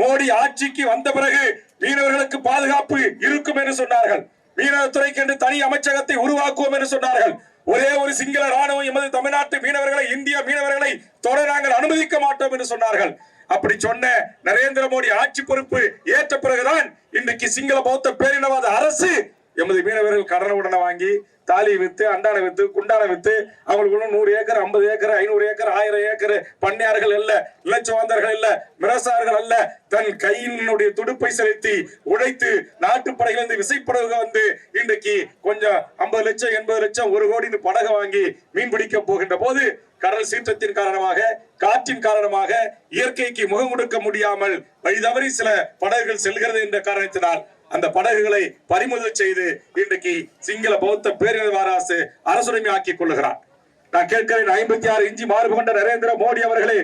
மோடி ஆட்சிக்கு வந்த பிறகு மீனவர்களுக்கு பாதுகாப்பு இருக்கும் என்று சொன்னார்கள். மீனவத்துறைக்கு என்று தனி அமைச்சகத்தை உருவாக்குவோம் என்று சொன்னார்கள். ஒரே ஒரு சிங்கள ராணுவம் எமது தமிழ்நாட்டு மீனவர்களை, இந்திய மீனவர்களை தொட நாங்கள் அனுமதிக்க மாட்டோம் என்று சொன்னார்கள். அப்படி சொன்ன நரேந்திர மோடி ஆட்சி பொறுப்பு ஏற்ற பிறகுதான் இன்றைக்கு சிங்கள பௌத்த பேரினவாத அரசு எமது மீனவர்கள் கடனை உடனே வாங்கி தாலி வித்து, அண்டான வித்து, குண்டான வித்து, அவங்களுக்கு 100 ஏக்கர், 50 ஏக்கர், 500 ஏக்கர், 1000 ஏக்கர் பண்ணையார்கள் அல்ல, இளச்சுவாந்தர்கள் அல்ல, மிரசார்கள் அல்ல, தன் கையினுடைய துடுப்பை செலுத்தி உழைத்து நாட்டுப்படையிலிருந்து விசைப்படகு வந்து இன்றைக்கு கொஞ்சம் 50 லட்சம் 80 லட்சம் 1 கோடி படகு வாங்கி மீன் பிடிக்க போகின்ற போது கடல் சீற்றத்தின் காரணமாக, காற்றின் காரணமாக இயற்கைக்கு முகம் கொடுக்க முடியாமல் வழி தவறி சில படகுகள் செல்கிறது என்ற காரணத்தினால் அந்த படகுகளை பறிமுதல் செய்து இன்றைக்கு சிங்கள பௌத்த பேரினவாத அரசு அரசுரிமை ஆக்கிக் கொள்ளுகிறார். நான் கேட்கிறேன், 56 இன்ச்சு மார்பு கொண்ட நரேந்திர மோடி அவர்களே,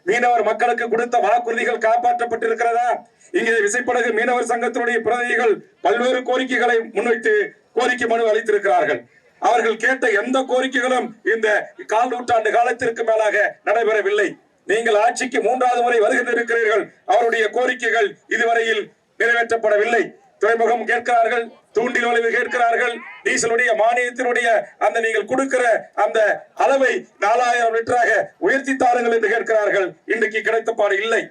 மீனவர் மக்களுக்கு கொடுத்த வாக்குறுதிகள் காப்பாற்றப்பட்டிருக்கிறதா? இங்கே விசைப்படகு மீனவர் சங்கத்தினுடைய பிரதிநிதிகள் பல்வேறு கோரிக்கைகளை முன்வைத்து கோரிக்கை மனு அளித்திருக்கிறார்கள். அவர்கள் கேட்ட எந்த கோரிக்கைகளும் இந்த 1/4 நூற்றாண்டு காலத்திற்கு மேலாக நடைபெறவில்லை. நீங்கள் ஆட்சிக்கு 3வது முறை வருகின்றிருக்கிறீர்கள். அவருடைய கோரிக்கைகள் இதுவரையில் நிறைவேற்றப்படவில்லை. துறைமுகம் கேட்கிறார்கள், தூண்டில் வளைவு கேட்கிறார்கள், டீசலுடைய மானியத்தினுடைய அந்த நீங்கள் கொடுக்கிற அந்த அளவை 4000 லிட்டராக உயர்த்தி தாருங்கள் என்று கேட்கிறார்கள். இன்றைக்கு கிடைத்த பாடு இல்லை.